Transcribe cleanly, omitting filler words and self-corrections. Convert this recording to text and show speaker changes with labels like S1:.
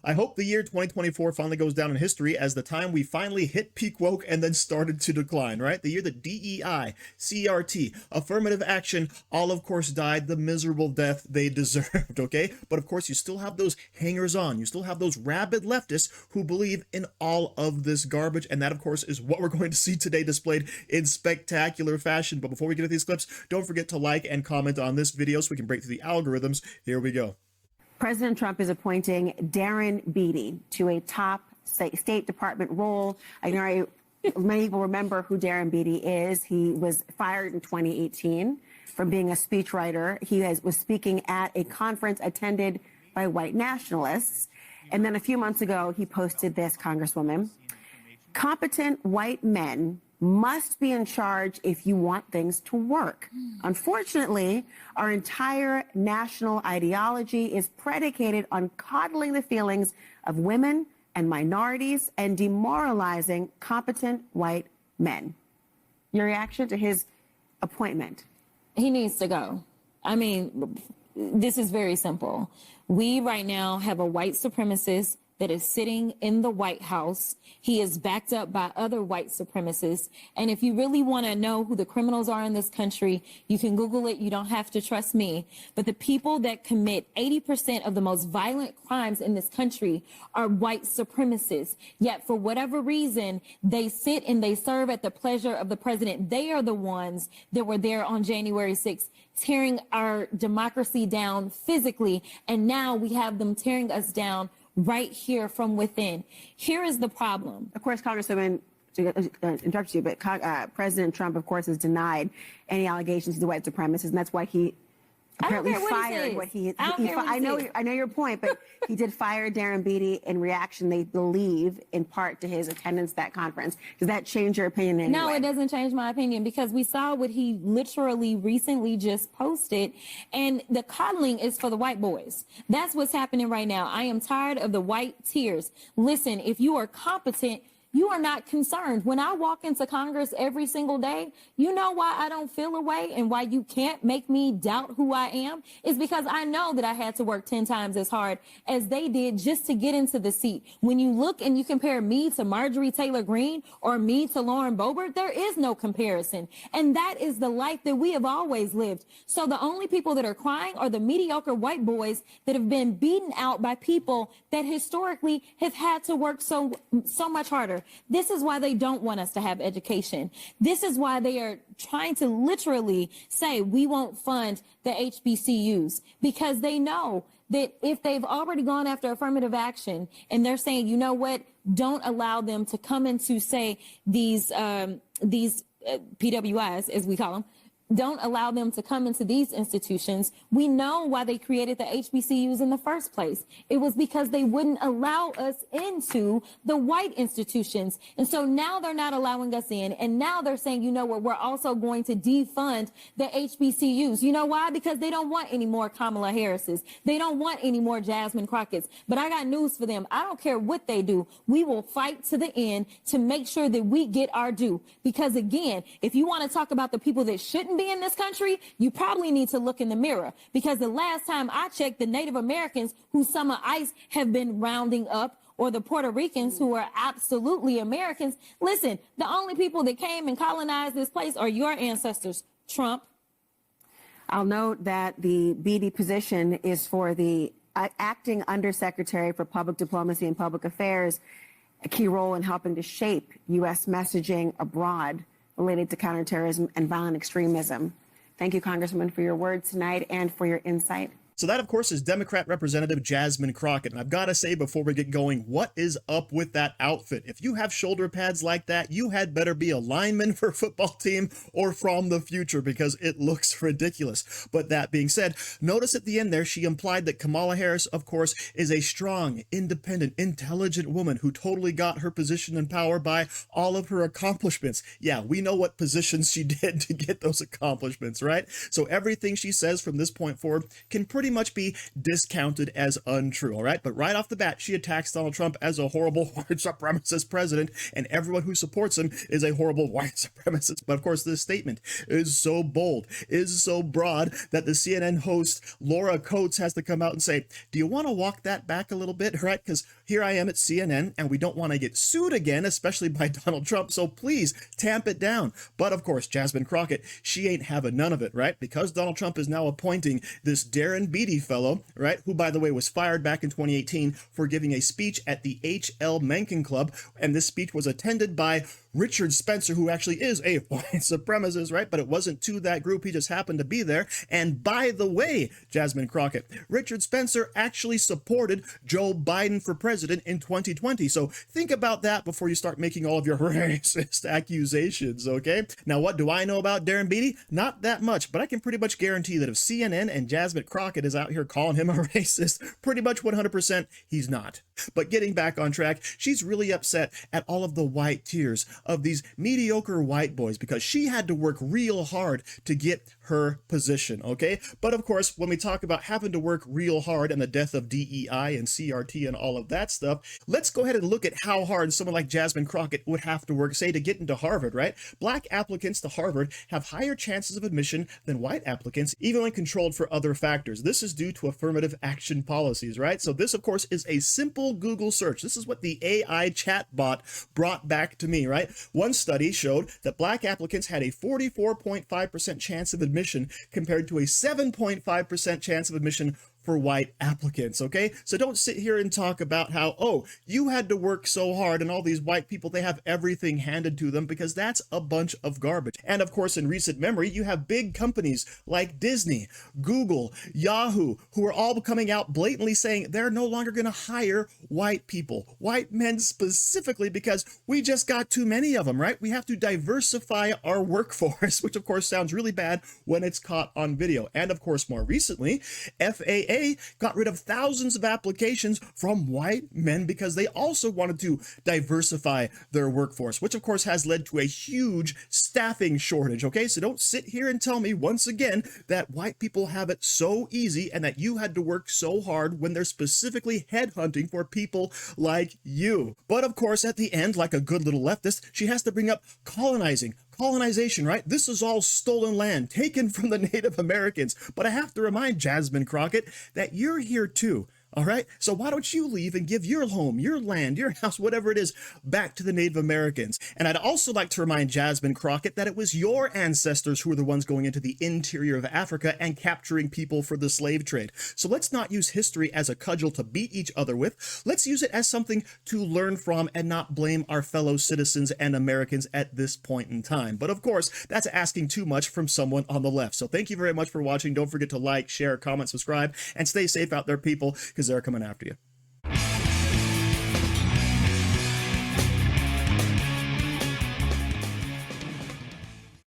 S1: I hope the year 2024 finally goes down in history as the time we finally hit peak woke and then started to decline, right? The year that DEI, CRT, affirmative action, all of course died the miserable death they deserved, okay? But of course, you still have those hangers on. You still have those rabid leftists who believe in all of this garbage. And that, of course, is what we're going to see today displayed in spectacular fashion. But before we get into these clips, don't forget to like and comment on this video so we can break through the algorithms. Here we go.
S2: President Trump is appointing Darren Beattie to a top State Department role. I know many people remember who Darren Beattie is. He was fired in 2018 from being a speechwriter. He was speaking at a conference attended by white nationalists. And then a few months ago, he posted this, Congresswoman: competent white men must be in charge if you want things to work. Unfortunately, our entire national ideology is predicated on coddling the feelings of women and minorities and demoralizing competent white men. Your reaction to his appointment?
S3: He needs to go. I mean, this is very simple. We right now have a white supremacist that is sitting in the White House. He is backed up by other white supremacists. And if you really want to know who the criminals are in this country, you can Google it. You don't have to trust me. But the people that commit 80% of the most violent crimes in this country are white supremacists. Yet for whatever reason, they sit and they serve at the pleasure of the president. They are the ones that were there on January 6th, tearing our democracy down physically. And now we have them tearing us down right here from within. Here is the problem.
S2: Of course, Congresswoman, to interrupt you, but President Trump, of course, has denied any allegations he's a white supremacist, and that's why he apparently fired what he. I know your point, but he did fire Darren Beattie in reaction, they believe, in part to his attendance at that conference. Does that change your opinion in any way?
S3: No, it doesn't change my opinion, because we saw what he literally recently just posted, and the coddling is for the white boys. That's what's happening right now. I am tired of the white tears. Listen, if you are competent, you are not concerned. When I walk into Congress every single day, you know why I don't feel a way and why you can't make me doubt who I am? Is because I know that I had to work 10 times as hard as they did just to get into the seat. When you look and you compare me to Marjorie Taylor Greene or me to Lauren Boebert, there is no comparison. And that is the life that we have always lived. So the only people that are crying are the mediocre white boys that have been beaten out by people that historically have had to work so much harder. This is why they don't want us to have education. This is why they are trying to literally say we won't fund the HBCUs, because they know that if they've already gone after affirmative action and they're saying, you know what, don't allow them to come into, say, these PWIs, as we call them, don't allow them to come into these institutions. We know why they created the HBCUs in the first place. It was because they wouldn't allow us into the white institutions. And so now they're not allowing us in. And now they're saying, you know what, we're also going to defund the HBCUs. You know why? Because they don't want any more Kamala Harrises. They don't want any more Jasmine Crockett's. But I got news for them. I don't care what they do. We will fight to the end to make sure that we get our due. Because again, if you want to talk about the people that shouldn't be in this country, you probably need to look in the mirror, because the last time I checked, the Native Americans who some of ICE have been rounding up, or the Puerto Ricans who are absolutely Americans, listen, the only people that came and colonized this place are your ancestors, Trump.
S2: I'll note that the Beattie position is for the acting undersecretary for public diplomacy and public affairs, a key role in helping to shape U.S. messaging abroad related to counterterrorism and violent extremism. Thank you, Congresswoman, for your words tonight and for your insight.
S1: So that, of course, is Democrat Representative Jasmine Crockett. And I've got to say before we get going, what is up with that outfit? If you have shoulder pads like that, you had better be a lineman for a football team or from the future, because it looks ridiculous. But that being said, notice at the end there, she implied that Kamala Harris, of course, is a strong, independent, intelligent woman who totally got her position in power by all of her accomplishments. Yeah, we know what positions she did to get those accomplishments, right? So everything she says from this point forward can pretty pretty much be discounted as untrue, all right? But right off the bat, she attacks Donald Trump as a horrible white supremacist president, and everyone who supports him is a horrible white supremacist. But of course, this statement is so bold, is so broad, that the CNN host Laura Coates has to come out and say, do you want to walk that back a little bit, right? Because here I am at CNN, and we don't want to get sued again, especially by Donald Trump, so please tamp it down. But of course, Jasmine Crockett, she ain't having none of it, right? Because Donald Trump is now appointing this Darren Beattie fellow, right, who, by the way, was fired back in 2018 for giving a speech at the H.L. Mencken Club, and this speech was attended by Richard Spencer, who actually is a white supremacist, right? But it wasn't to that group. He just happened to be there. And by the way, Jasmine Crockett, Richard Spencer actually supported Joe Biden for president in 2020. So think about that before you start making all of your racist accusations, okay? Now, what do I know about Darren Beattie? Not that much, but I can pretty much guarantee that if CNN and Jasmine Crockett is out here calling him a racist, pretty much 100% he's not. But getting back on track, she's really upset at all of the white tears of these mediocre white boys because she had to work real hard to get her position, okay? But of course, when we talk about having to work real hard and the death of DEI and CRT and all of that stuff, let's go ahead and look at how hard someone like Jasmine Crockett would have to work, say, to get into Harvard, right? Black applicants to Harvard have higher chances of admission than white applicants, even when controlled for other factors. This is due to affirmative action policies, right? So this, of course, is a simple Google search. This is what the AI chatbot brought back to me, right? One study showed that black applicants had a 44.5% chance of admission compared to a 7.5% chance of admission for white applicants, okay? So don't sit here and talk about how, oh, you had to work so hard and all these white people, they have everything handed to them, because that's a bunch of garbage. And of course, in recent memory, you have big companies like Disney, Google, Yahoo, who are all coming out blatantly saying they're no longer going to hire white people, white men specifically, because we just got too many of them, right? We have to diversify our workforce, which of course sounds really bad when it's caught on video. And of course, more recently, FAA got rid of thousands of applications from white men because they also wanted to diversify their workforce, which of course has led to a huge staffing shortage, okay? So don't sit here and tell me once again that white people have it so easy and that you had to work so hard when they're specifically headhunting for people like you. But of course, at the end, like a good little leftist, she has to bring up colonization, right? This is all stolen land taken from the Native Americans. But I have to remind Jasmine Crockett that you're here too. All right. So why don't you leave and give your home, your land, your house, whatever it is, back to the Native Americans? And I'd also like to remind Jasmine Crockett that it was your ancestors who were the ones going into the interior of Africa and capturing people for the slave trade. So let's not use history as a cudgel to beat each other with. Let's use it as something to learn from and not blame our fellow citizens and Americans at this point in time. But of course, that's asking too much from someone on the left. So thank you very much for watching. Don't forget to like, share, comment, subscribe, and stay safe out there, people, because they're coming after you.